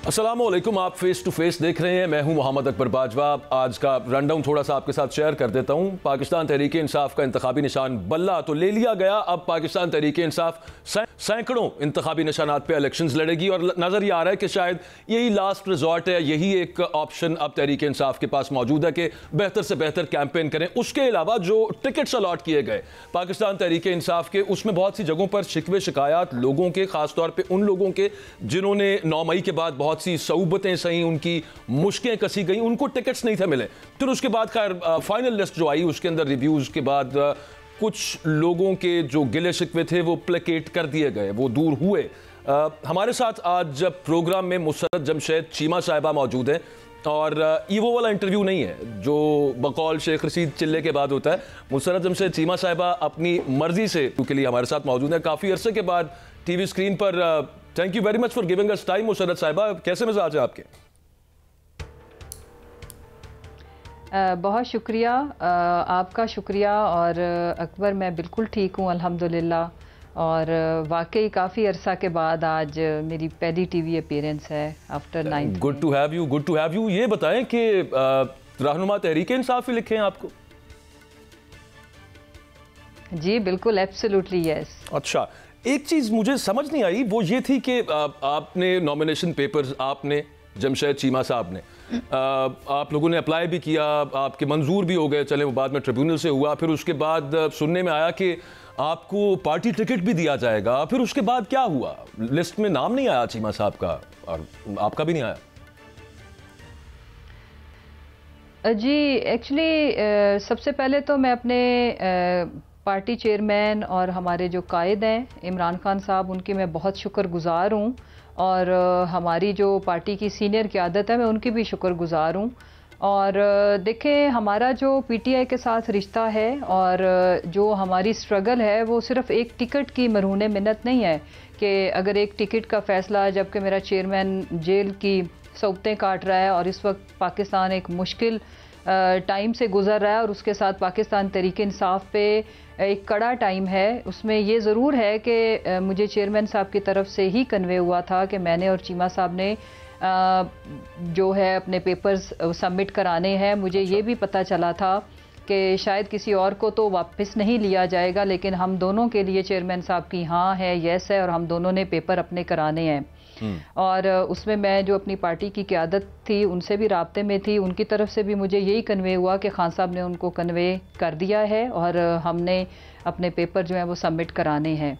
अस्सलामुअलैकुम, आप face to face देख रहे हैं। मैं हूं मोहम्मद अकबर बाजवा। आज का रनडाउन थोड़ा सा आपके साथ शेयर कर देता हूं। पाकिस्तान तहरीक इंसाफ का इंतखाबी निशान बल्ला तो ले लिया गया। अब पाकिस्तान तहरीक इंसाफ सैकड़ों इंतखाबी निशानात पे इलेक्शंस लड़ेगी और नजर ये आ रहा है कि शायद यही लास्ट रिजॉर्ट है, यही एक ऑप्शन अब तहरीक इंसाफ के पास मौजूद है कि बेहतर से बेहतर कैंपेन करें। उसके अलावा जो टिकट्स अलॉट किए गए पाकिस्तान तहरीक इंसाफ के, उसमें बहुत सी जगहों पर शिकवे शिकायत लोगों के, खासतौर पर उन लोगों के जिन्होंने 9 मई के बाद बहुत सी सऊबतें सही, उनकी मुश्कें कसी गई, उनको टिकट्स नहीं थे मिले। फिर उसके बाद खैर फाइनल लिस्ट जो आई उसके अंदर रिव्यूज़ के बाद कुछ लोगों के जो गिले शिकवे थे वो प्लेकेट कर दिए गए, वो दूर हुए। हमारे साथ आज प्रोग्राम में मुसर्रत जमशेद चीमा साहिबा मौजूद है और ये वो वाला इंटरव्यू नहीं है जो बकौल शेख रशीद चिल्ले के बाद होता है। मुसर्रत जमशेद चीमा साहिबा अपनी मर्जी से के लिए हमारे साथ मौजूद है काफ़ी अरसे के बाद टीवी स्क्रीन पर। Thank you very much for giving us time. Musarrat साहिबा, कैसे मिजाज है आपके? बहुत शुक्रिया, आपका शुक्रिया। और अकबर, मैं बिल्कुल ठीक हूँ अल्हम्दुलिल्लाह। और वाकई काफ़ी अरसा के बाद आज मेरी पहली टीवी अपीयरेंस है after 9। Good to have you, good to have you. ये बताएं कि रहनुमा तहरीक इंसाफ ही लिखे हैं आपको? जी बिल्कुल, एब्सोल्युटली यस। अच्छा, एक चीज़ मुझे समझ नहीं आई, वो ये थी कि आपने नॉमिनेशन पेपर्स, आपने जमशेद चीमा साहब ने, आप लोगों ने अप्लाई भी किया, आपके मंजूर भी हो गए, चले वो बाद में ट्रिब्यूनल से हुआ। फिर उसके बाद सुनने में आया कि आपको पार्टी टिकट भी दिया जाएगा। फिर उसके बाद क्या हुआ? लिस्ट में नाम नहीं आया चीमा साहब का और आपका भी नहीं आया। जी एक्चुअली सबसे पहले तो मैं अपने पार्टी चेयरमैन और हमारे जो कायद हैं इमरान खान साहब, उनकी मैं बहुत शुक्रगुजार हूँ। और हमारी जो पार्टी की सीनियर क़यादत है, मैं उनकी भी शुक्रगुजार हूँ। और देखें, हमारा जो पीटीआई के साथ रिश्ता है और जो हमारी स्ट्रगल है वो सिर्फ़ एक टिकट की मरहून मिन्नत नहीं है कि अगर एक टिकट का फ़ैसला, जबकि मेरा चेयरमैन जेल की सौतें काट रहा है और इस वक्त पाकिस्तान एक मुश्किल टाइम से गुज़र रहा है और उसके साथ पाकिस्तान तहरीक इंसाफ पे एक कड़ा टाइम है। उसमें ये ज़रूर है कि मुझे चेयरमैन साहब की तरफ से ही कन्वे हुआ था कि मैंने और चीमा साहब ने जो है अपने पेपर्स सबमिट कराने हैं। मुझे ये भी पता चला था कि शायद किसी और को तो वापस नहीं लिया जाएगा, लेकिन हम दोनों के लिए चेयरमैन साहब की हाँ है, येस है, और हम दोनों ने पेपर अपने कराने हैं। और उसमें मैं जो अपनी पार्टी की क़यादत थी उनसे भी राब्ते में थी, उनकी तरफ से भी मुझे यही कन्वे हुआ कि खान साहब ने उनको कन्वे कर दिया है और हमने अपने पेपर जो हैं वो सबमिट कराने हैं।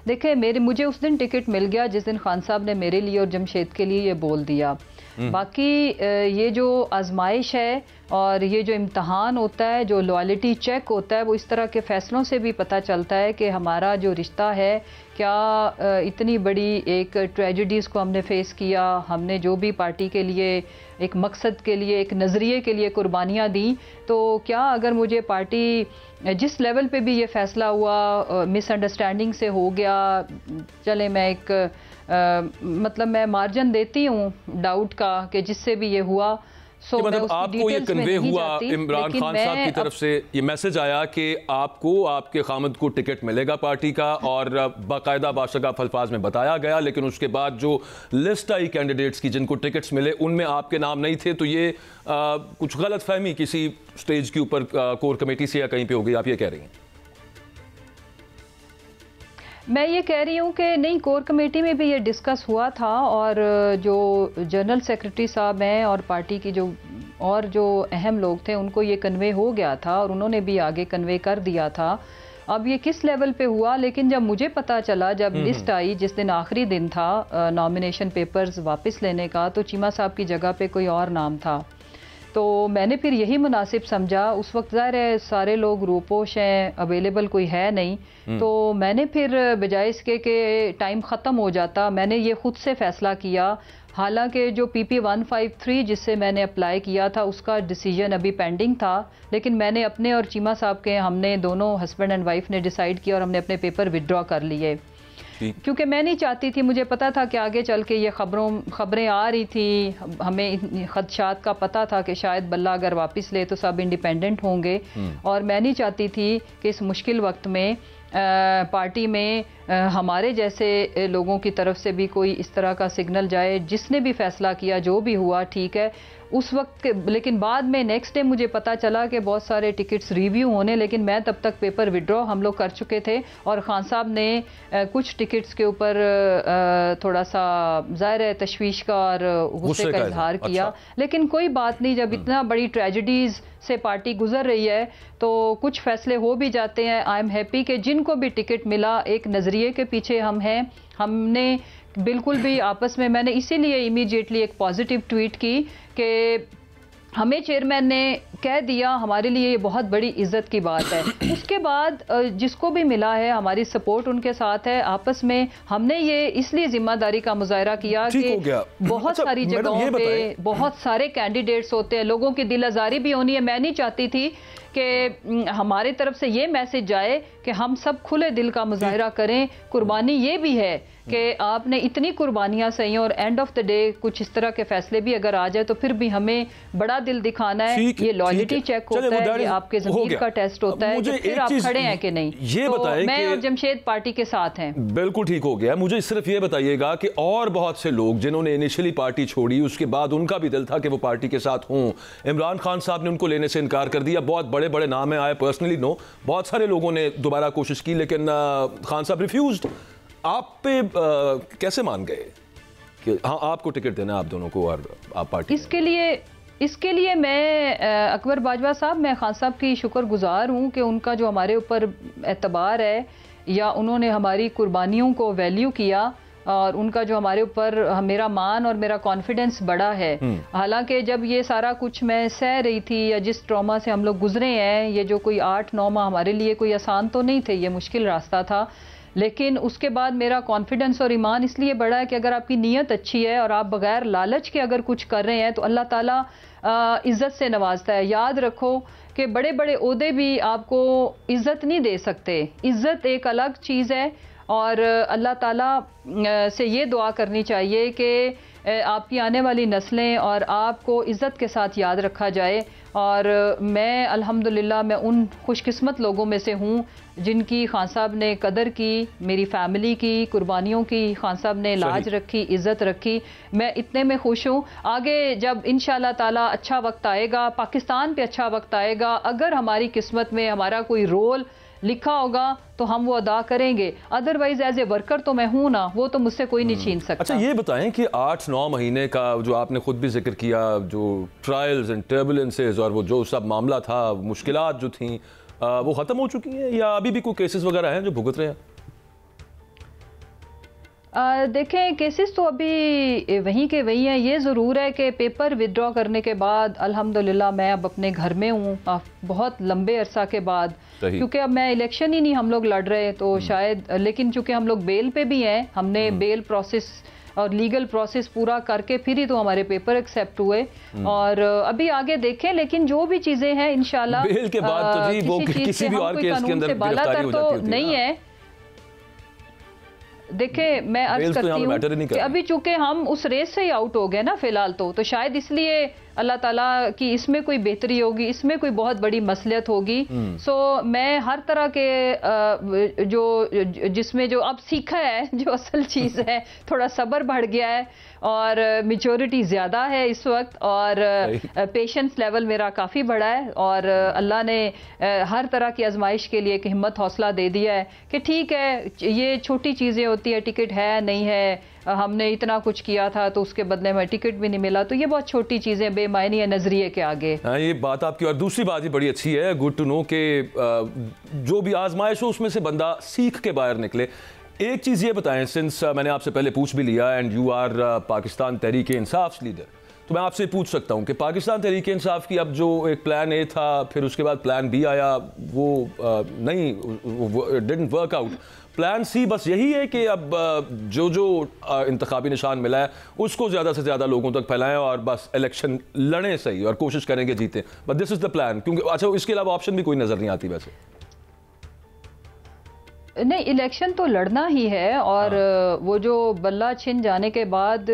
देखिए, मुझे उस दिन टिकट मिल गया जिस दिन खान साहब ने मेरे लिए और जमशेद के लिए ये बोल दिया। बाकी ये जो आजमाइश है और ये जो इम्तहान होता है, जो लॉयल्टी चेक होता है, वो इस तरह के फ़ैसलों से भी पता चलता है कि हमारा जो रिश्ता है, क्या इतनी बड़ी एक ट्रेजेडीज़ को हमने फ़ेस किया, हमने जो भी पार्टी के लिए एक मकसद के लिए, एक नज़रिए के लिए कुर्बानियाँ दी, तो क्या अगर मुझे पार्टी जिस लेवल पे भी ये फ़ैसला हुआ मिसअंडरस्टैंडिंग से हो गया, चले मैं एक मतलब मैं मार्जिन देती हूँ डाउट का कि जिससे भी ये हुआ। मतलब आपको ये कन्वे हुआ इमरान खान साहब की तरफ से, ये मैसेज आया कि आपको, आपके खामद को टिकट मिलेगा पार्टी का और बाकायदा बाशगाफ अल्फाज में बताया गया, लेकिन उसके बाद जो लिस्ट आई कैंडिडेट्स की जिनको टिकट्स मिले उनमें आपके नाम नहीं थे। तो ये कुछ गलत फहमी किसी स्टेज के ऊपर कोर कमेटी से या कहीं पे हो गई, आप ये कह रही हैं? मैं ये कह रही हूँ कि नहीं, कोर कमेटी में भी ये डिस्कस हुआ था और जो जनरल सेक्रेटरी साहब हैं और पार्टी की जो अहम लोग थे उनको ये कन्वे हो गया था और उन्होंने भी आगे कन्वे कर दिया था। अब ये किस लेवल पे हुआ, लेकिन जब मुझे पता चला, जब लिस्ट आई, जिस दिन आखिरी दिन था नॉमिनेशन पेपर्स वापस लेने का, तो चीमा साहब की जगह पे कोई और नाम था। तो मैंने फिर यही मुनासिब समझा, उस वक्त ज़ाहिर है सारे लोग रूपोश हैं, अवेलेबल कोई है नहीं, तो मैंने फिर बजाय इसके कि टाइम ख़त्म हो जाता, मैंने ये ख़ुद से फ़ैसला किया। हालांकि जो PP 153 जिससे मैंने अप्लाई किया था उसका डिसीजन अभी पेंडिंग था, लेकिन मैंने अपने और चीमा साहब के, हमने दोनों हस्बैंड एंड वाइफ ने डिसाइड किया और हमने अपने पेपर विदड्रॉ कर लिए, क्योंकि मैं नहीं चाहती थी, मुझे पता था कि आगे चल के ये खबरें आ रही थी, हमें खदशात का पता था कि शायद बल्ला अगर वापस ले तो सब इंडिपेंडेंट होंगे, और मैं नहीं चाहती थी कि इस मुश्किल वक्त में पार्टी में हमारे जैसे लोगों की तरफ से भी कोई इस तरह का सिग्नल जाए, जिसने भी फैसला किया जो भी हुआ ठीक है उस वक्त लेकिन बाद में नेक्स्ट डे मुझे पता चला कि बहुत सारे टिकट्स रिव्यू होने, लेकिन मैं तब तक पेपर विड्रॉ हम लोग कर चुके थे और खान साहब ने कुछ टिकट्स के ऊपर थोड़ा सा ज़ाहिर है तशवीश का और गुस्से का इजहार किया। अच्छा। लेकिन कोई बात नहीं, जब इतना बड़ी ट्रेजेडीज़ से पार्टी गुजर रही है तो कुछ फैसले हो भी जाते हैं। आई एम हैप्पी कि जिनको भी टिकट मिला एक नज़रिए के पीछे हम हैं, हमने बिल्कुल भी आपस में, मैंने इसीलिए इमीडिएटली एक पॉजिटिव ट्वीट की कि हमें चेयरमैन ने कह दिया, हमारे लिए ये बहुत बड़ी इज्जत की बात है। उसके बाद जिसको भी मिला है हमारी सपोर्ट उनके साथ है। आपस में हमने ये इसलिए जिम्मेदारी का मुजाहरा किया कि बहुत सारी जगहों पे बहुत सारे कैंडिडेट्स होते हैं, लोगों की दिल आज़ारी भी होनी है। मैं नहीं चाहती थी कि हमारी तरफ से ये मैसेज जाए कि हम सब खुले दिल का मुजाहरा करें। कुर्बानी ये भी है कि आपने इतनी कुर्बानियां सही और एंड ऑफ द डे कुछ इस तरह के फैसले भी अगर आ जाए तो फिर भी हमें बड़ा दिल दिखाना है। ये लॉयल्टी चेक होता है, ये आपके ज़मीर का टेस्ट होता है कि फिर आप खड़े हैं कि नहीं। ये तो मैं और जमशेद पार्टी के साथ हैं। बिल्कुल ठीक हो गया। मुझे सिर्फ ये बताइएगा कि और बहुत से लोग जिन्होंने इनिशियली पार्टी छोड़ी, उसके बाद उनका भी दिल था कि वो पार्टी के साथ हों, इमरान खान साहब ने उनको लेने से इनकार कर दिया। बहुत बड़े बड़े नाम है, आई पर्सनली नो, बहुत सारे लोगों ने दोबारा कोशिश की लेकिन खान साहब रिफ्यूज्ड। आप पे कैसे मान गए कि हाँ आपको टिकट देना आप दोनों को और आप पार्टी? इसके लिए मैं अकबर बाजवा साहब, मैं खान साहब की शुक्रगुजार हूँ कि उनका जो हमारे ऊपर एतबार है या उन्होंने हमारी कुर्बानियों को वैल्यू किया और उनका जो हमारे ऊपर मेरा मान और मेरा कॉन्फिडेंस बढ़ा है। हालांकि जब ये सारा कुछ मैं सह रही थी या जिस ट्रॉमा से हम लोग गुजरे हैं, ये जो कोई 8-9 माह हमारे लिए कोई आसान तो नहीं थे, ये मुश्किल रास्ता था, लेकिन उसके बाद मेरा कॉन्फिडेंस और ईमान इसलिए बढ़ा है कि अगर आपकी नीयत अच्छी है और आप बगैर लालच के अगर कुछ कर रहे हैं तो अल्लाह ताला इज़्ज़त से नवाजता है। याद रखो कि बड़े बड़े ओहदे भी आपको इज़्ज़त नहीं दे सकते, इज़्ज़त एक अलग चीज़ है और अल्लाह ताला से ये दुआ करनी चाहिए कि आपकी आने वाली नस्लें और आपको इज़्ज़त के साथ याद रखा जाए। और मैं अल्हम्दुलिल्लाह मैं उन खुशकिस्मत लोगों में से हूँ जिनकी खान साहब ने कदर की, मेरी फैमिली की कुर्बानियों की खान साहब ने लाज रखी, इज़्ज़त रखी। मैं इतने में खुश हूँ। आगे जब इंशाअल्लाह ताला अच्छा वक्त आएगा, पाकिस्तान पे अच्छा वक्त आएगा, अगर हमारी किस्मत में हमारा कोई रोल लिखा होगा तो हम वो अदा करेंगे। अदरवाइज एज ए वर्कर तो मैं हूं ना, वो तो मुझसे कोई नहीं छीन सकता। अच्छा ये बताएं कि 8-9 महीने का जो आपने खुद भी जिक्र किया, जो ट्रायल्स एंड टर्बुलेंसेस और वो जो सब मामला था, मुश्किलात जो थी, वो ख़त्म हो चुकी हैं या अभी भी कोई केसेस वगैरह हैं जो भुगत रहे हैं? देखें केसेस तो अभी वहीं के वहीं हैं। ये ज़रूर है कि पेपर विदड्रॉ करने के बाद अल्हम्दुलिल्लाह मैं अब अपने घर में हूँ बहुत लंबे अरसा के बाद, क्योंकि अब मैं इलेक्शन ही नहीं हम लोग लड़ रहे तो शायद, लेकिन चूंकि हम लोग बेल पे भी हैं, हमने बेल प्रोसेस और लीगल प्रोसेस पूरा करके फिर ही तो हमारे पेपर एक्सेप्ट हुए और अभी आगे देखें। लेकिन जो भी चीज़ें हैं इंशाल्लाह बेल के बाद तो जी वो किसी भी और केस के अंदर गिरफ्तारी हो जाती है, नहीं है। देखिए मैं अर्ज करती हूँ कि अभी चूंकि हम उस रेस से ही आउट हो गए ना फिलहाल तो शायद इसलिए अल्लाह ताला की इसमें कोई बेहतरी होगी, इसमें कोई बहुत बड़ी मसलियत होगी। सो मैं हर तरह के जो जिसमें जो अब सीखा है, जो असल चीज़ है, थोड़ा सब्र बढ़ गया है और मेच्योरिटी ज़्यादा है इस वक्त और पेशेंस लेवल मेरा काफ़ी बड़ा है और अल्लाह ने हर तरह की आजमाइश के लिए एक हिम्मत हौसला दे दिया है कि ठीक है ये छोटी चीज़ें होती है, टिकट है नहीं है, हमने इतना कुछ किया था तो उसके बदले में टिकट भी नहीं मिला, तो ये बहुत छोटी चीज़ें बेमायनी है नज़रिए के आगे। हाँ ये बात आपकी, और दूसरी बात ही बड़ी अच्छी है, गुड टू नो कि जो भी आजमाइश हो उसमें से बंदा सीख के बाहर निकले। एक चीज़ ये बताएं, सिंस मैंने आपसे पहले पूछ भी लिया and you are Pakistan Tehreek Insaf leader, तो मैं आपसे पूछ सकता हूँ कि पाकिस्तान तहरीक इंसाफ की अब जो एक प्लान ए था, फिर उसके बाद प्लान बी आया, वो नहीं didn't work out, plan C बस यही है कि अब जो इंतखाबी निशान मिला है उसको ज़्यादा से ज़्यादा लोगों तक फैलाएं और बस इलेक्शन लड़ें सही और कोशिश करेंगे जीतें, but this is the plan. क्योंकि अच्छा इसके अलावा ऑप्शन भी कोई नज़र नहीं आती वैसे। नहीं, इलेक्शन तो लड़ना ही है और वो जो बल्ला छिन जाने के बाद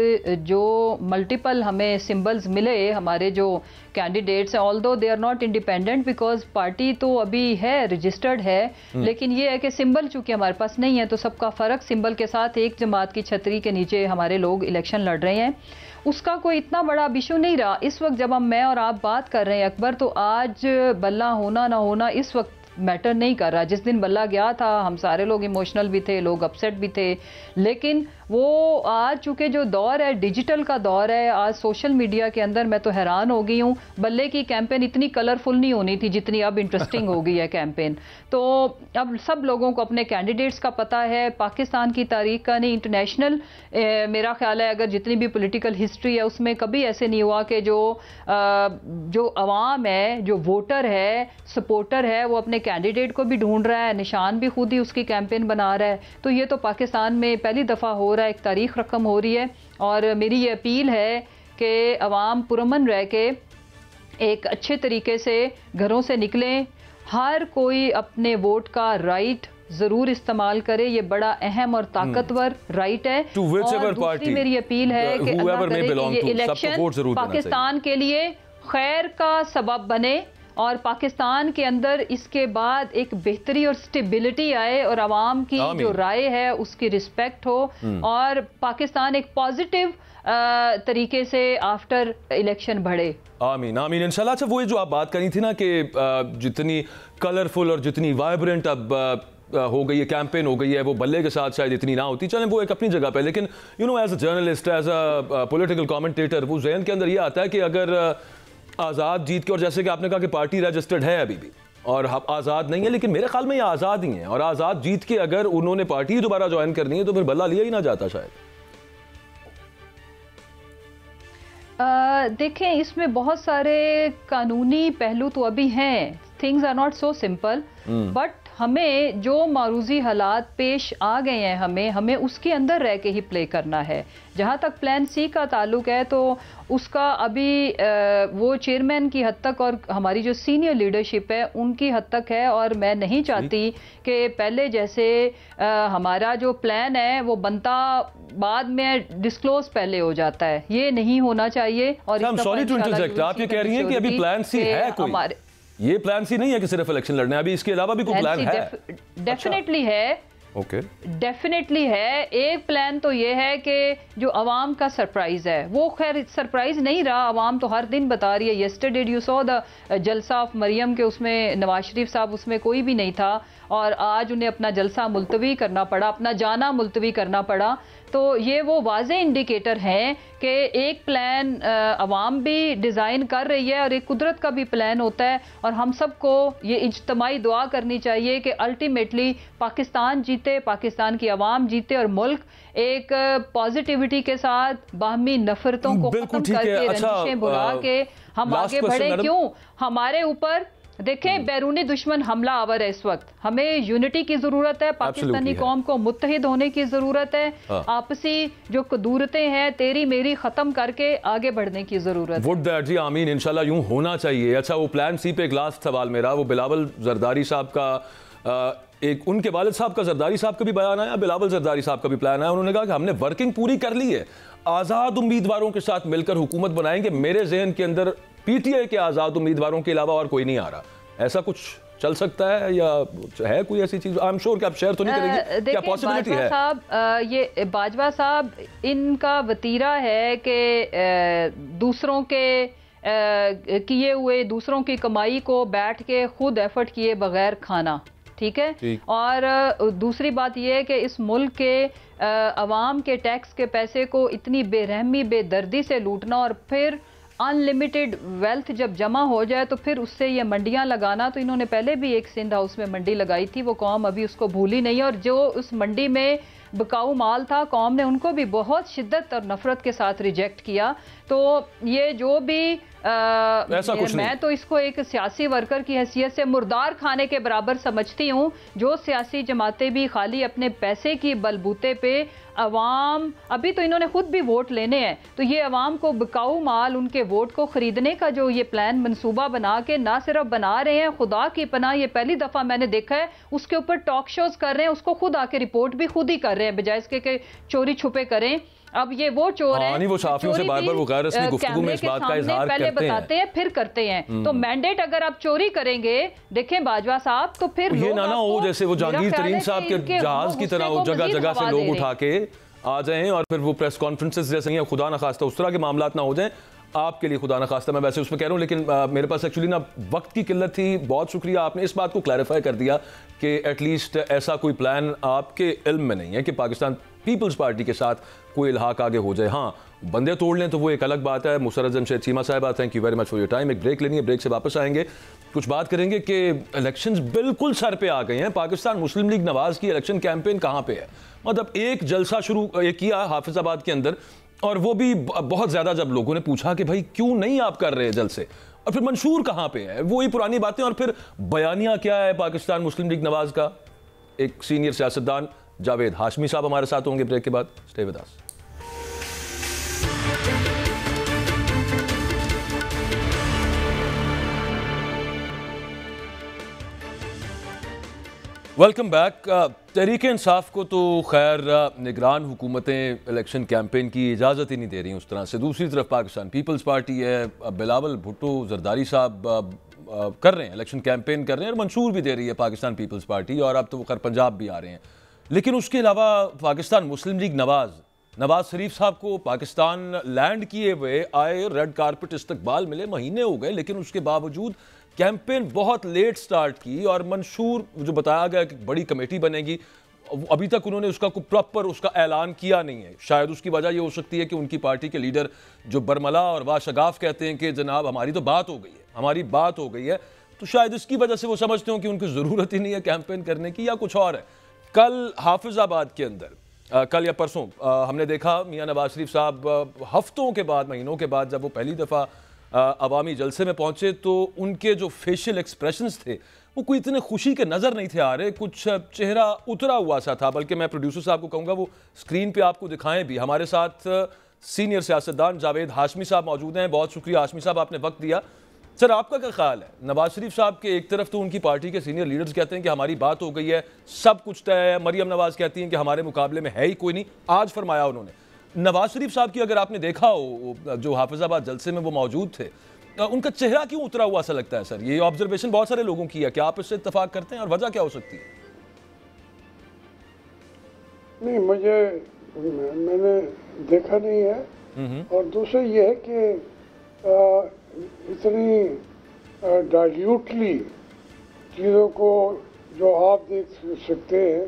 जो मल्टीपल हमें सिंबल्स मिले हमारे जो कैंडिडेट्स हैं, although they are not independent because party तो अभी है, रजिस्टर्ड है, लेकिन ये है कि सिंबल चूंकि हमारे पास नहीं है तो सबका फर्क सिंबल के साथ एक जमात की छतरी के नीचे हमारे लोग इलेक्शन लड़ रहे हैं। उसका कोई इतना बड़ा इशू नहीं रहा इस वक्त जब मैं और आप बात कर रहे हैं अकबर। तो आज बल्ला होना ना होना इस वक्त मैटर नहीं कर रहा। जिस दिन बल्ला गया था हम सारे लोग इमोशनल भी थे, लोग अपसेट भी थे, लेकिन वो आज चूंकि जो दौर है डिजिटल का दौर है, आज सोशल मीडिया के अंदर मैं तो हैरान हो गई हूँ। बल्ले की कैंपेन इतनी कलरफुल नहीं होनी थी जितनी अब इंटरेस्टिंग हो गई है कैंपेन। तो अब सब लोगों को अपने कैंडिडेट्स का पता है, पाकिस्तान की तारीख का नहीं, इंटरनेशनल मेरा ख्याल है अगर जितनी भी पॉलिटिकल हिस्ट्री है उसमें कभी ऐसे नहीं हुआ कि जो अवाम है, जो वोटर है, सपोर्टर है, वो अपने कैंडिडेट को भी ढूंढ रहा है, निशान भी खुद ही उसकी कैंपेन बना रहा है। तो ये तो पाकिस्तान में पहली दफ़ा हो रहा है, एक तारीख रकम हो रही है। और मेरी ये अपील है कि अवाम पुरअमन रह के एक अच्छे तरीके से घरों से निकलें, हर कोई अपने वोट का राइट जरूर इस्तेमाल करे। ये बड़ा अहम और ताकतवर राइट है। और दूसरी मेरी अपील है कि अल्लाह करे कि ये इलेक्शन पाकिस्तान के लिए खैर का सबब बने और पाकिस्तान के अंदर इसके बाद एक बेहतरी और स्टेबिलिटी आए और आवाम की जो राय है उसकी रिस्पेक्ट हो और पाकिस्तान एक पॉजिटिव तरीके से आफ्टर इलेक्शन बढ़े। आमीन आमीन इंशाल्लाह। अच्छा, वो जो आप बात करी थी ना कि जितनी कलरफुल और जितनी वाइब्रेंट अब हो गई है, कैंपेन हो गई है, वो बल्ले के साथ शायद इतनी ना होती, चलें वो एक अपनी जगह पे, लेकिन you know as a journalist, as a political commentator, वो जहन के अंदर ये आता है कि अगर आज़ाद जीत के, और जैसे कि आपने कहा कि पार्टी रजिस्टर्ड है अभी भी और आज़ाद नहीं है, लेकिन मेरे ख्याल में ये आज़ाद ही है, और आज़ाद जीत के अगर उन्होंने पार्टी दोबारा ज्वाइन करनी है तो फिर बल्ला लिया ही ना जाता शायद। देखें, इसमें बहुत सारे कानूनी पहलू तो अभी हैं, things are not so simple, but हमें जो मारूजी हालात पेश आ गए हैं हमें उसके अंदर रह के ही प्ले करना है। जहाँ तक प्लान सी का ताल्लुक है तो उसका अभी वो चेयरमैन की हद तक और हमारी जो सीनियर लीडरशिप है उनकी हद तक है, और मैं नहीं चाहती कि पहले जैसे हमारा जो प्लान है वो बनता बाद में डिस्क्लोज पहले हो जाता है, ये नहीं होना चाहिए। और सॉरी टू इंटरजेक्ट, आप ये कह रही हैं कि अभी प्लान सी है कोई? हमारे ये प्लान सी नहीं है कि सिर्फ इलेक्शन लड़ना है, अभी इसके अलावा भी कोई प्लान है? डेफिनेटली है, ओके, डेफिनेटली है। एक प्लान तो ये है कि जो अवाम का सरप्राइज है वो खैर सरप्राइज नहीं रहा, अवाम तो हर दिन बता रही है। येस्टरडे यू सॉ द जलसा ऑफ मरियम के, उसमें नवाज शरीफ साहब उसमें कोई भी नहीं था और आज उन्हें अपना जलसा मुलतवी करना पड़ा, अपना जाना मुलतवी करना पड़ा। तो ये वो वाज़े इंडिकेटर हैं कि एक प्लान अवाम भी डिज़ाइन कर रही है और एक कुदरत का भी प्लान होता है, और हम सबको ये इज्तमाई दुआ करनी चाहिए कि अल्टीमेटली पाकिस्तान जीते, पाकिस्तान की अवाम जीते और मुल्क एक पॉजिटिविटी के साथ बाहमी नफरतों को खत्म करके, रंजिशें भुला के हम आगे बढ़े। क्यों हमारे ऊपर देखें बैरूनी दुश्मन हमला आवर है इस वक्त, हमें यूनिटी की जरूरत है, पाकिस्तानी कौम को मुत्तहिद होने की जरूरत है, आपसी जो कदूरतें हैं तेरी मेरी खत्म करके आगे बढ़ने की जरूरत है। वुड दैट जी, आमीन, इंशाल्लाह यूं होना चाहिए। अच्छा, वो प्लान सी पे एक लास्ट सवाल मेरा, वो बिलावल जरदारी साहब का एक उनके वालिद साहब का जरदारी साहब का भी बयान आया, बिलावल जरदारी साहब का भी प्लान है, उन्होंने कहा कि हमने वर्किंग पूरी कर ली है, आज़ाद उम्मीदवारों के साथ मिलकर हुकूमत बनाएंगे। मेरे जहन के अंदर पीटीआई के आज़ाद उम्मीदवारों के अलावा और कोई नहीं आ रहा, ऐसा कुछ चल सकता है या है कोई ऐसी चीज? आई एम श्योर कि आप शेयर तो नहीं करेंगे, क्या पॉसिबिलिटी है? साहब, ये बाजवा साहब इनका वतीरा है कि दूसरों के किए हुए, दूसरों की कमाई को बैठ के खुद एफर्ट किए बगैर खाना, ठीक है। और दूसरी बात यह है कि इस मुल्क के अवाम के टैक्स के पैसे को इतनी बेरहमी बेदर्दी से लूटना और फिर अनलिमिटेड वेल्थ जब जमा हो जाए तो फिर उससे ये मंडियां लगाना। तो इन्होंने पहले भी एक सिंध हाउस में मंडी लगाई थी, वो कौम अभी उसको भूली नहीं, और जो उस मंडी में बिकाऊ माल था कौम ने उनको भी बहुत शिद्दत और नफरत के साथ रिजेक्ट किया। तो ये जो भी मैं तो इसको एक सियासी वर्कर की हैसियत से मुर्दार खाने के बराबर समझती हूँ। जो सियासी जमातें भी खाली अपने पैसे की बलबूते पे अवाम, अभी तो इन्होंने खुद भी वोट लेने हैं, तो ये अवाम को बिकाऊ माल, उनके वोट को खरीदने का जो ये प्लान मंसूबा बना के ना सिर्फ बना रहे हैं, खुदा की पनाह ये पहली दफा मैंने देखा है, उसके ऊपर टॉक शोज कर रहे हैं, उसको खुद आके रिपोर्ट भी खुद ही कर रहे हैं, बजाय इसके कि चोरी छुपे करें। अब ये वो चोर हैं, नहीं, वो साफियों से बार-बार वो गैर रस्मी गुफ्तगू में इस बात का इजहार पहले बताते हैं फिर करते हैं। तो मैंडेट अगर आप चोरी करेंगे, देखें बाजवा साहब, तो फिर ये ना हो जैसे वो जहांगीर तरीन साहब के जहाज की तरह वो जगह जगह से लोग उठा के आ जाएं और फिर वो प्रेस कॉन्फ्रेंसेस जैसे ही खुदा न खास्ता उस तरह के मामलात ना हो जाएं। आपके लिए खुदा न खास्ता मैं वैसे उसमें कह रहा हूँ, लेकिन मेरे पास एक्चुअली ना वक्त की किल्लत थी। बहुत शुक्रिया, आपने इस बात को क्लैरिफाई कर दिया कि एटलीस्ट ऐसा कोई प्लान आपके इल्म में नहीं है कि पाकिस्तान पीपल्स पार्टी के साथ कोई इल्हाक आगे हो जाए। हाँ, बंदे तोड़ लें तो वो एक अलग बात है। मुसर्रत जमशेद चीमा साहब, thank you very much for your time. एक ब्रेक लेनी है, ब्रेक से वापस आएंगे, कुछ बात करेंगे कि इलेक्शंस बिल्कुल सर पे आ गए हैं। पाकिस्तान मुस्लिम लीग नवाज की इलेक्शन कैंपेन कहाँ पे है? मतलब एक जलसा शुरू किया हाफिजाबाद के अंदर, और वो भी बहुत ज्यादा जब लोगों ने पूछा कि भाई क्यों नहीं आप कर रहे जलसे, और फिर मंशूर कहाँ पे है, वही पुरानी बातें, और फिर बयानिया क्या है पाकिस्तान मुस्लिम लीग नवाज का। एक सीनियर सियासतदान जावेद हाशमी साहब हमारे साथ होंगे ब्रेक के बाद। Stay with us. Welcome back. Tehreek Insaf को तो खैर निगरान हुकूमतें इलेक्शन कैंपेन की इजाज़त ही नहीं दे रही उस तरह से। दूसरी तरफ पाकिस्तान पीपल्स पार्टी है, बिलावल भुट्टो जरदारी साहब कर रहे हैं, इलेक्शन कैंपेन कर रहे हैं, और मंशूर भी दे रही है पाकिस्तान पीपल्स पार्टी, और अब तो वो खैर पंजाब भी आ रहे हैं। लेकिन उसके अलावा पाकिस्तान मुस्लिम लीग नवाज शरीफ साहब को पाकिस्तान लैंड किए हुए आए, रेड कारपेट इस्तकबाल मिले, महीने हो गए, लेकिन उसके बावजूद कैंपेन बहुत लेट स्टार्ट की, और मंशूर जो बताया गया कि बड़ी कमेटी बनेगी, अभी तक उन्होंने उसका कोई प्रॉपर उसका ऐलान किया नहीं है। शायद उसकी वजह ये हो सकती है कि उनकी पार्टी के लीडर जो बरमला और वाशगाफ कहते हैं कि जनाब हमारी तो बात हो गई है, हमारी बात हो गई है, तो शायद इसकी वजह से वो समझते हो कि उनकी ज़रूरत ही नहीं है कैंपेन करने की, या कुछ और है। कल हाफिजाबाद के अंदर कल या परसों हमने देखा मियां नवाज शरीफ साहब हफ्तों के बाद, महीनों के बाद, जब वो पहली दफ़ा अवामी जलसे में पहुंचे, तो उनके जो फेशियल एक्सप्रेशंस थे वो कोई इतने खुशी के नज़र नहीं थे आ रहे, कुछ चेहरा उतरा हुआ सा था। बल्कि मैं प्रोड्यूसर साहब को कहूँगा वो स्क्रीन पे आपको दिखाएं भी। हमारे साथ सीनियर सियासतदान जावेद हाशमी साहब मौजूद हैं। बहुत शुक्रिया हाशमी साहब, आपने वक्त दिया। सर, आपका क्या ख्याल है? नवाज शरीफ साहब के एक तरफ तो उनकी पार्टी के सीनियर लीडर्स कहते हैं कि हमारी बात हो गई है, सब कुछ तय है, मरियम नवाज कहती हैं कि हमारे मुकाबले में है ही कोई नहीं। आज फरमाया उन्होंने। नवाज शरीफ साहब की अगर आपने देखा हो, जो हाफिजाबाद जलसे में वो मौजूद थे, उनका चेहरा क्यों उतरा हुआ सा लगता है? सर, ये ऑब्जर्वेशन बहुत सारे लोगों की है, क्या आप इससे इत्तेफाक करते हैं, और वजह क्या हो सकती है? नहीं, मैंने देखा नहीं है, और दूसरा ये है कि इतनी डाइल्यूटली चीज़ों को जो आप देख सकते हैं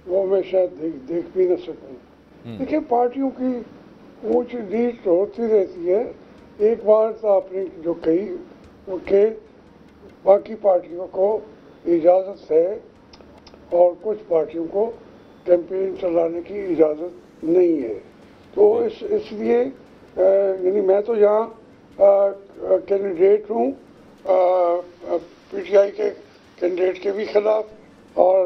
वो मैं शायद देख भी ना सकूं। देखिए, पार्टियों की ऊंच नीच होती रहती है। एक बार तो आपने जो कही वो कि बाकी पार्टियों को इजाज़त है और कुछ पार्टियों को कैंपेन चलाने की इजाज़त नहीं है, तो इसलिए यानी मैं तो यहाँ कैंडिडेट हूँ पीटीआई के कैंडिडेट के भी खिलाफ और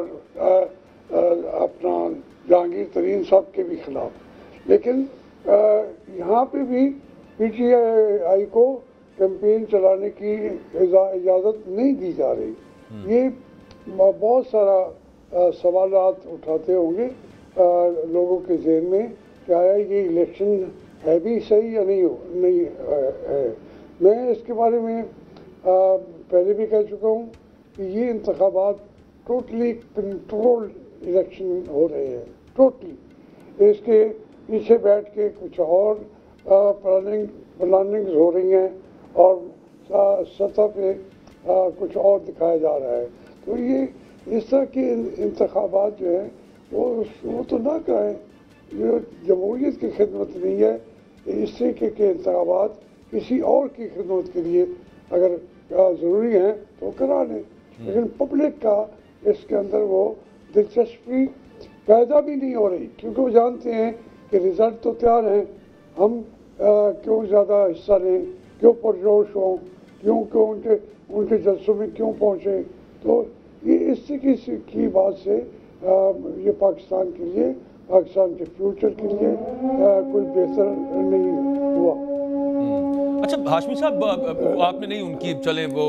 अपना जहांगीर तरीन साहब के भी खिलाफ, लेकिन यहाँ पे भी पीटीआई को कैंपेन चलाने की इजाज़त नहीं दी जा रही। ये बहुत सारा सवालात उठाते होंगे लोगों के ज़हन में, क्या है ये इलेक्शन है भी सही या नहीं है। मैं इसके बारे में पहले भी कह चुका हूँ कि ये इंतखाबात टोटली कंट्रोल्ड इलेक्शन हो रहे हैं, टोटली। इसके पीछे बैठ के कुछ और प्लानिंग्स हो रही हैं और सतह पे कुछ और दिखाया जा रहा है। तो ये इस तरह के इंतखाबात जो है वो तो ना कराएं। ये जमहूरियत की खिदमत नहीं है। इस तरीके के इंतखाबात किसी और की खिदमत के लिए अगर ज़रूरी हैं तो करा लें, लेकिन पब्लिक का इसके अंदर वो दिलचस्पी पैदा भी नहीं हो रही, क्योंकि वो जानते हैं कि रिज़ल्ट तो तैयार हैं, हम क्यों ज़्यादा हिस्सा लें, क्यों पुरजोश हों, क्यों उनके जलसों में क्यों पहुँचे। तो ये इस की बात से ये पाकिस्तान के लिए पाकिस्तान के फ्यूचर के लिए कोई बेहतर नहीं हुआ। अच्छा हाशमी साहब, वो आपने नहीं उनकी चलें वो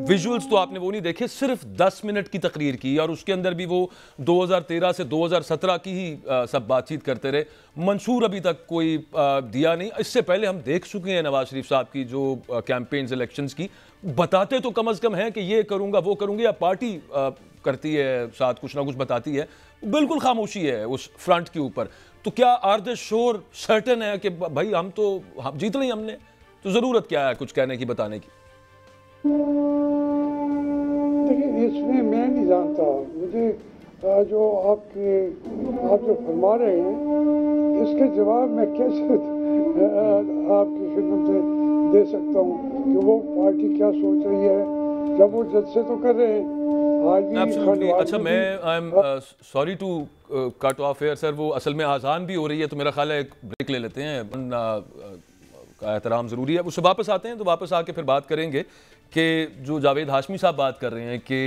विजुअल्स तो आपने वो नहीं देखे, सिर्फ 10 मिनट की तकरीर की और उसके अंदर भी वो 2013 से 2017 की ही सब बातचीत करते रहे। मंशूर अभी तक कोई दिया नहीं। इससे पहले हम देख चुके हैं नवाज शरीफ साहब की जो कैंपेन्स इलेक्शंस की, बताते तो कम अज़ कम है कि ये करूँगा वो करूँगी, या पार्टी करती है साथ कुछ ना कुछ बताती है, बिल्कुल खामोशी है उस फ्रंट के ऊपर। तो क्या आर द श्योर सर्टेन है कि भाई हम जीतना ही हमने, तो ज़रूरत क्या है कुछ कहने की बताने की? देखिए इसमें मैं नहीं जानता, मुझे जो आप जो फरमा रहे हैं इसके जवाब मैं कैसे आपकी खिदमत में दे सकता हूँ कि वो पार्टी क्या सोच रही है, जब वो जलसे तो कर रहे हैं आज भी। अच्छा, मैं I am sorry to cut off here sir, वो असल में आज़ान भी हो रही है तो मेरा ख्याल है एक ब्रेक ले लेते हैं, का एहतराम ज़रूरी है। उससे वापस आते हैं तो वापस आके फिर बात करेंगे कि जो जावेद हाशमी साहब बात कर रहे हैं कि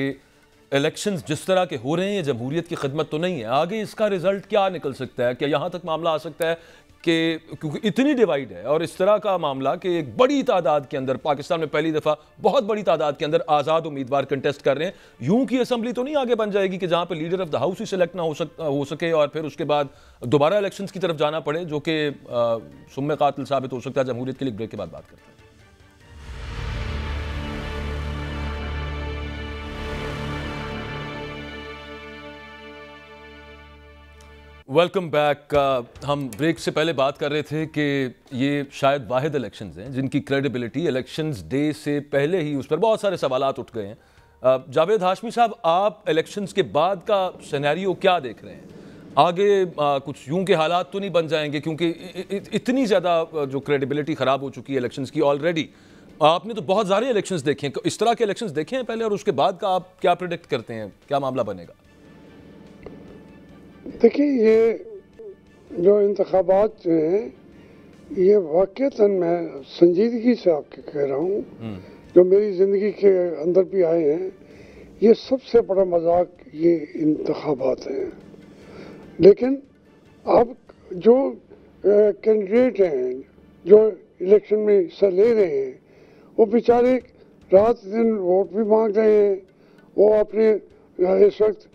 इलेक्शंस जिस तरह के हो रहे हैं जमहूरियत की खिदमत तो नहीं है, आगे इसका रिजल्ट क्या निकल सकता है, क्या यहाँ तक मामला आ सकता है कि क्योंकि इतनी डिवाइड है और इस तरह का मामला कि एक बड़ी तादाद के अंदर पाकिस्तान में पहली दफ़ा बहुत बड़ी तादाद के अंदर आज़ाद उम्मीदवार कंटेस्ट कर रहे हैं, यूं की असम्बली तो नहीं आगे बन जाएगी कि जहाँ पे leader of the house he select ना हो सके और फिर उसके बाद दोबारा इलेक्शंस की तरफ जाना पड़े, जो कि सुम्मे कातिल साबित हो सकता है। जमहूरियत के लिए ब्रेक के बाद बात करते हैं। Welcome back. हम ब्रेक से पहले बात कर रहे थे कि ये शायद वाहिद इलेक्शंस हैं जिनकी क्रेडिबिलिटी इलेक्शंस डे से पहले ही उस पर बहुत सारे सवालात उठ गए हैं। जावेद हाशमी साहब, आप इलेक्शंस के बाद का सिनेरियो क्या देख रहे हैं? आगे कुछ यूं के हालात तो नहीं बन जाएंगे क्योंकि इतनी ज़्यादा जो क्रेडिबिलिटी ख़राब हो चुकी है इलेक्शंस की ऑलरेडी। आपने तो बहुत सारे इलेक्शंस देखे हैं, इस तरह के इलेक्शंस देखे हैं पहले, और उसके बाद का आप क्या प्रेडिक्ट करते हैं, क्या मामला बनेगा? देखिए ये जो इंतखाबात जो हैं ये वाक़तन मैं संजीदगी से आपके कह रहा हूँ, जो मेरी ज़िंदगी के अंदर भी आए हैं, ये सबसे बड़ा मजाक ये इंतखाबात हैं। लेकिन अब जो कैंडिडेट हैं जो इलेक्शन में हिस्सा ले रहे हैं वो बेचारे रात दिन वोट भी मांग रहे हैं, वो अपने इस वक्त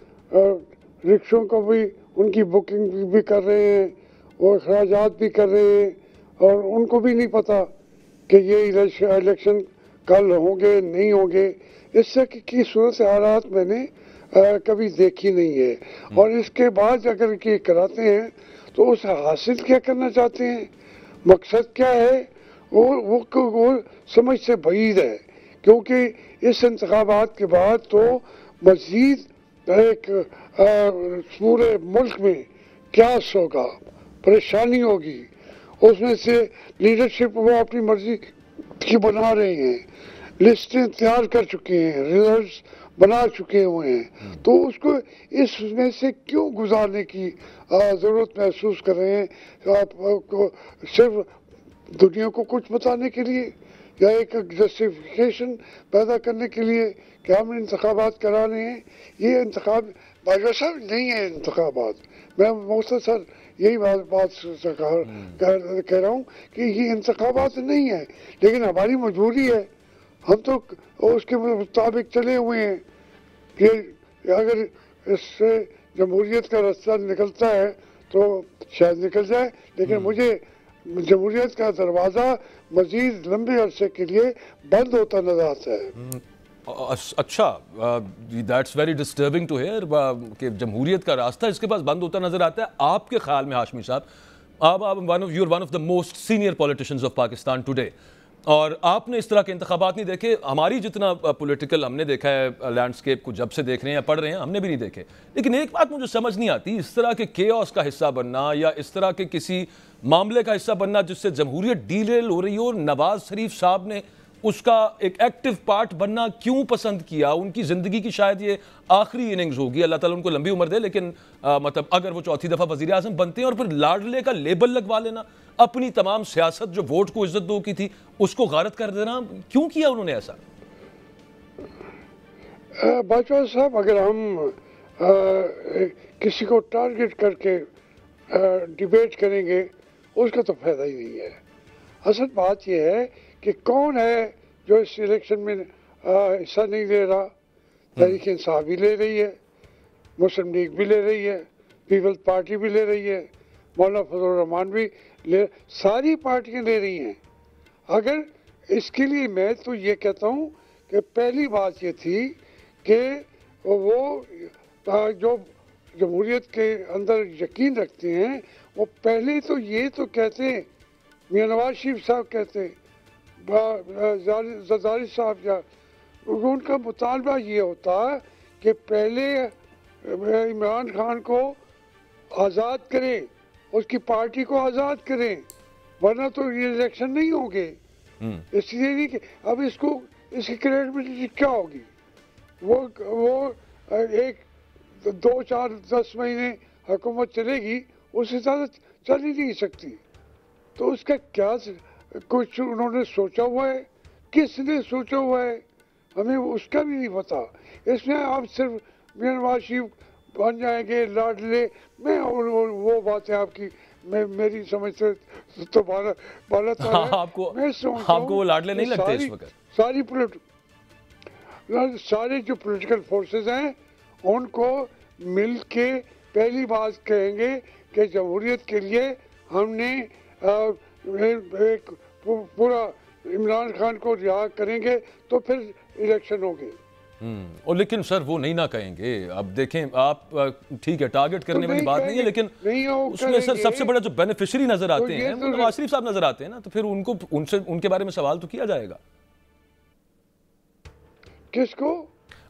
रिक्शों को भी उनकी बुकिंग भी कर रहे हैं और अखराजात भी कर रहे हैं, और उनको भी नहीं पता कि ये इलेक्शन कल होंगे नहीं होंगे। इससे की सूरत हालात मैंने कभी देखी नहीं है। और इसके बाद अगर ये कराते हैं तो उसे हासिल क्या करना चाहते हैं, मकसद क्या है, वो समझ से बाहर है। क्योंकि इस इंतखाबात के बाद तो मज़ीद एक पूरे मुल्क में क्या होगा, परेशानी होगी। उसमें से लीडरशिप वो अपनी मर्जी की बना रहे हैं, लिस्टें तैयार कर चुके हैं, रिजल्ट्स बना चुके हुए हैं, तो उसको इसमें से क्यों गुजारने की ज़रूरत महसूस कर रहे हैं? आपको सिर्फ दुनिया को कुछ बताने के लिए या एक जस्टिफिकेशन पैदा करने के लिए कि हम इंतखाबात करा रहे हैं। ये इंतखाब बाजवा साहब नहीं है इंतखाबात, मैं मुख्तसर यही बात कह रहा हूँ कि ये इंतखाबात नहीं है, लेकिन हमारी मजबूरी है, हम तो उसके मुताबिक चले हुए हैं कि अगर इससे जमहूरियत का रास्ता निकलता है तो शायद निकल जाए, लेकिन मुझे जमहूरियत का दरवाज़ा मजीद लंबे अरसे के लिए बंद होता नजर आता है। अच्छा, that's very disturbing to hear कि जमहूरियत का रास्ता इसके पास बंद होता नजर आता है। आपके ख्याल में हाशमी साहब, आप you're one of the most senior politicians of Pakistan today, और आपने इस तरह के इंतखाबात नहीं देखे। हमारी जितना पॉलिटिकल हमने देखा है लैंडस्केप को जब से देख रहे हैं या पढ़ रहे हैं, हमने भी नहीं देखे। लेकिन एक बात मुझे समझ नहीं आती, इस तरह के केओस का हिस्सा बनना या इस तरह के किसी मामले का हिस्सा बनना जिससे जमहूरियत डीरेल हो रही हो, नवाज शरीफ साहब ने उसका एक एक्टिव पार्ट बनना क्यों पसंद किया? उनकी ज़िंदगी की शायद ये आखिरी इनिंग्स होगी, अल्लाह ताला उनको लंबी उम्र दे, लेकिन मतलब अगर वो चौथी दफ़ा वज़ीर आज़म बनते हैं और फिर लाडले का लेबल लगवा लेना, अपनी तमाम सियासत जो वोट को इज्जत दो की थी उसको गारत कर देना, क्यों किया उन्होंने ऐसा? बाजवा साहब, अगर हम किसी को टारगेट करके डिबेट करेंगे उसका तो फायदा ही नहीं है। असल बात यह है कि कौन है जो इस इलेक्शन में हिस्सा नहीं ले रहा। तहरीक इंसाफ भी ले रही है, मुस्लिम लीग भी ले रही है, पीपल्स पार्टी भी ले रही है, मौलाना फजल रहमान भी ले, सारी पार्टियां ले रही हैं। अगर इसके लिए मैं तो ये कहता हूँ कि पहली बात ये थी कि वो जो जमहूरियत के अंदर यकीन रखते हैं वो पहले तो ये तो कहते हैं, मियां नवाज शरीफ साहब कहते, जरदारी साहब या उनका मुतालबा ये होता कि पहले इमरान खान को आज़ाद करें, उसकी पार्टी को आज़ाद करें, वरना तो ये इलेक्शन नहीं होंगे। इसलिए नहीं कि अब इसकी क्रेडिबिलिटी क्या होगी। वो एक 2, 4, 10 महीने हुकूमत चलेगी, उससे ज़्यादा चल ही नहीं सकती। तो उसका क्या कुछ उन्होंने सोचा हुआ है, किसने सोचा हुआ है, हमें उसका भी नहीं पता। इसमें आप सिर्फ मियां नवाज शरीफ बन जाएंगे लाडले, मैं और वो बात है आपकी, मेरी समझ से तो बालत आपको वो लाडले नहीं लगते इस वक्त। सारे जो पॉलिटिकल फोर्सेस हैं उनको मिल के पहली बात कहेंगे कि जमहूरियत के लिए हमने एक पूरा इमरान खान को रिहा करेंगे तो फिर इलेक्शन होंगे। और लेकिन सर वो नहीं ना कहेंगे। अब देखें आप, ठीक है टारगेट करने वाली बात नहीं है, लेकिन उसमें सर सबसे बड़ा जो बेनिफिशियरी नजर आते हैं वो नवाज शरीफ साहब नजर आते हैं ना, तो फिर उनके बारे में सवाल तो किया जाएगा। किसको?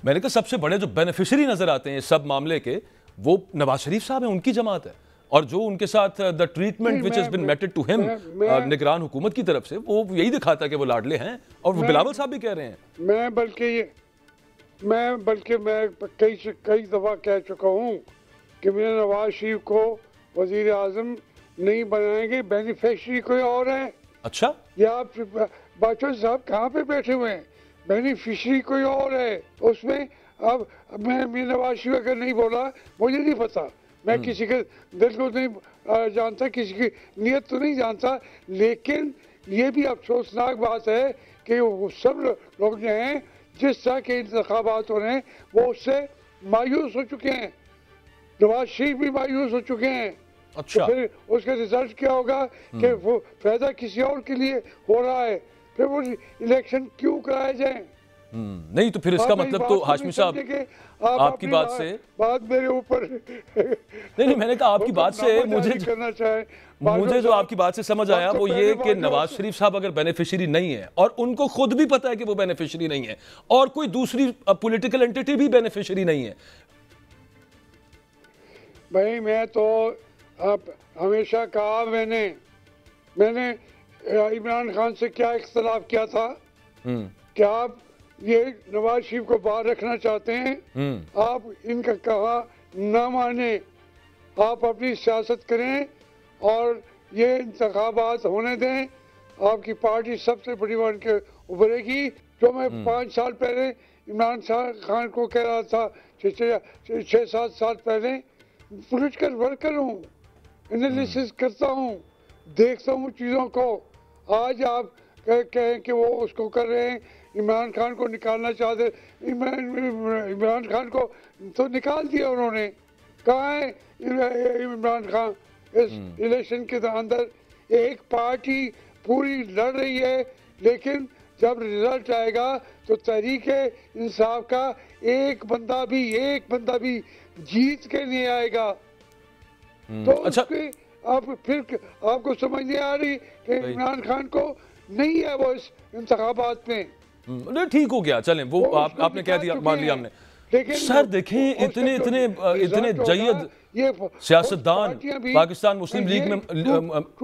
मैंने कहा सबसे बड़े जो बेनिफिशियरी नजर आते हैं सब मामले के वो नवाज शरीफ साहब हैं, उनकी जमात है, और जो उनके साथ the treatment which has been meted to him निगरान हुकूमत की तरफ से वो यही दिखाता है कि वो लाडले हैं, और वो बिलावल साहब भी कह रहे हैं। मैं कई दफ़ा कह चुका हूँ कि मियां नवाज शरीफ को वजीर आज़म नहीं बनाएंगे, बेनिफिशियरी कोई और है। अच्छा, या आप बाचो साहब कहाँ पे बैठे हुए हैं, बेनिफिशियरी कोई और है उसमें। अब मैं मियां नवाज शरीफ अगर नहीं बोला मुझे नहीं पता, मैं किसी के दिल को नहीं जानता, किसी की नीयत तो नहीं जानता, लेकिन ये भी अफसोसनाक बात है कि वो सब लोग जो हैं जिस तरह के इंतखाबात हो रहे हैं वो उससे मायूस हो चुके हैं। नवाज शरीफ भी मायूस हो चुके हैं। अच्छा। तो फिर उसका रिजल्ट क्या होगा कि वो फायदा किसी और के लिए हो रहा है, फिर वो इलेक्शन क्यों कराए जाए। नहीं तो फिर इसका मतलब तो हाशमी साहब आपकी बात से मेरे ऊपर नहीं, मैंने कहा आपकी बात से मुझे जो आपकी बात से समझ आया वो ये कि नवाज शरीफ साहब अगर बेनिफिशियरी नहीं है, और उनको खुद भी पता है कि वो बेनिफिशियरी नहीं है, और कोई दूसरी पॉलिटिकल एंटिटी भी बेनिफिशियरी नहीं है। भाई मैं तो हमेशा कहा, मैंने इमरान खान से क्या इख्तलाफ किया था, क्या आप ये नवाज शरीफ को बाहर रखना चाहते हैं, आप इनका कहा ना माने, आप अपनी सियासत करें और ये इंतखाबात होने दें, आपकी पार्टी सबसे बड़ी बन के उभरेगी। जो मैं 5 साल पहले इमरान खान को कह रहा था, 6-7 साल पहले, पॉलिटिकल वर्कर हूँ, एनालिसिस करता हूँ, देखता हूँ चीज़ों को। आज आप कहें कि वो उसको कर रहे हैं, इमरान खान को निकालना चाहते, इमरान खान को तो निकाल दिया उन्होंने। कहाँ है इमरान खान इस इलेक्शन के अंदर? एक पार्टी पूरी लड़ रही है, लेकिन जब रिजल्ट आएगा तो तहरीक इंसाफ का एक बंदा भी जीत के नहीं आएगा। तो अच्छा, अब फिर आपको समझ नहीं आ रही कि इमरान खान को नहीं है वो इस इंतखाबात में। नहीं ठीक हो गया, चलें वो आपने कह दिया, मान लिया हमने। सर देखें इतने जयद सियासतदान पाकिस्तान मुस्लिम लीग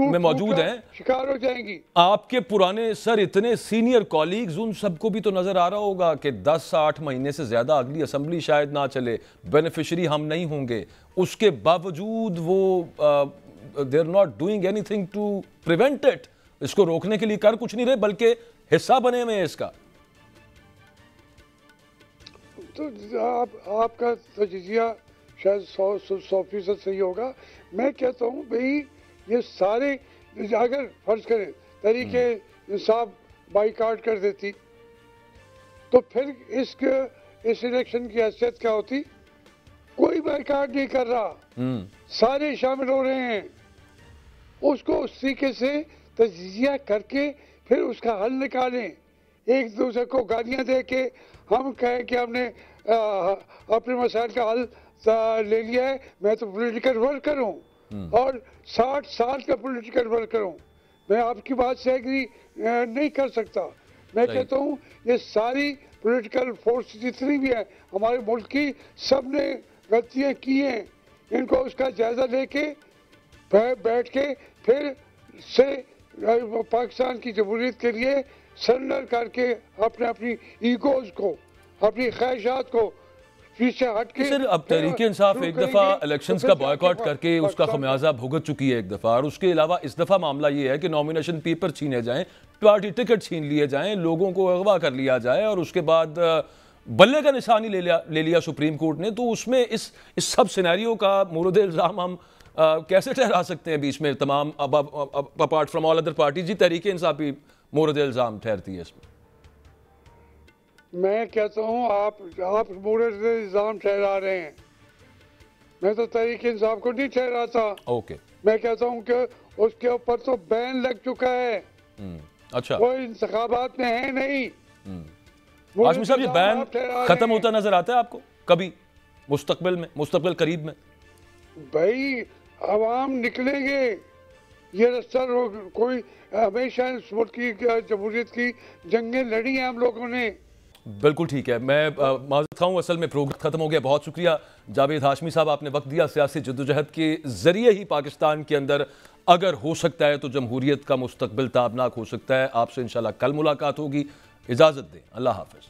में मौजूद हैं, शिकार हो जाएंगी। आपके पुराने सर इतने सीनियर कॉलीग्स, उन सबको भी तो नजर आ रहा होगा कि 10-8 महीने से ज्यादा अगली असेंबली शायद ना चले, बेनिफिशियरी हम नहीं होंगे, उसके बावजूद वो they are not doing anything to prevent it. इसको रोकने के लिए कर कुछ नहीं रहे, बल्कि हिस्सा बने हुए हैं इसका। तो आपका तजिया शायद 100% सही होगा। मैं कहता हूँ भाई ये सारे अगर फर्ज करें तरीके इंसाफ बाइकाट कर देती तो फिर इस इलेक्शन की हैसियत क्या होती? कोई बाइकाट नहीं कर रहा, सारे शामिल हो रहे हैं। उसको उस तरीके से तजिया करके फिर उसका हल निकालें। एक दूसरे को गालियां दे के हम कहें कि हमने अपने मसाइल का हल ले लिया है, मैं तो पॉलिटिकल वर्कर हूँ और 60 साल का पॉलिटिकल वर्कर हूँ, मैं आपकी बात से एग्री नहीं कर सकता। मैं कहता हूँ ये सारी पॉलिटिकल फोर्स जितनी भी है हमारे मुल्क की, सब ने गलतियाँ की हैं, इनको उसका जायजा लेके बैठ के फिर से पाकिस्तान की जमहूरियत के लिए सरेंडर करके अपनी ईगोज को, अपनी ख्वाहिशात को पीछे हट के। सर अब तहरीक इंसाफ एक दफ़ा इलेक्शंस का बॉयकॉट करके उसका खमियाजा भुगत चुकी है एक दफ़ा, और उसके अलावा इस दफ़ा मामला ये है कि नॉमिनेशन पेपर छीने जाएं, पार्टी टिकट छीन लिए जाएं, लोगों को अगवा कर लिया जाए और उसके बाद बल्ले का निशान ही ले लिया सुप्रीम कोर्ट ने। तो उसमें इस सब सिनेरियो का मोरद इल्ज़ाम हम कैसे ठहरा सकते हैं बीच में तमाम apart from all other party? जी तहरीक इंसाफ भी मोरद इल्ज़ाम ठहरती है इसमें। मैं कहता हूँ आप मोरद इल्ज़ाम ठहरा रहे हैं, मैं तो तहरीक इंसाफ को नहीं ठहराता। ओके, मैं कहता हूँ कि उसके ऊपर तो बैन लग चुका है। अच्छा, कोई इंतखाबात में है नहीं। हाशमी साहब ये बैन खत्म होता नजर आता है आपको कभी मुस्तकबिल करीब में? भाई अवाम निकलेंगे, ये रास्ता कोई हमेशा इस मुल्क की जमहूरियत की जंगें लड़ी हैं हम लोगों ने। बिल्कुल ठीक है, मैं माज़रत खाऊं, असल में प्रोग्राम खत्म हो गया। बहुत शुक्रिया जावेद हाशमी साहब, आपने वक्त दिया। सियासी जद्दोजहद के जरिए ही पाकिस्तान के अंदर अगर हो सकता है तो जमहूरियत का मुस्तकबिल ताबनाक हो सकता है। आपसे इंशाल्लाह कल मुलाकात होगी। इजाज़त दें, अल्लाह हाफ़िज़।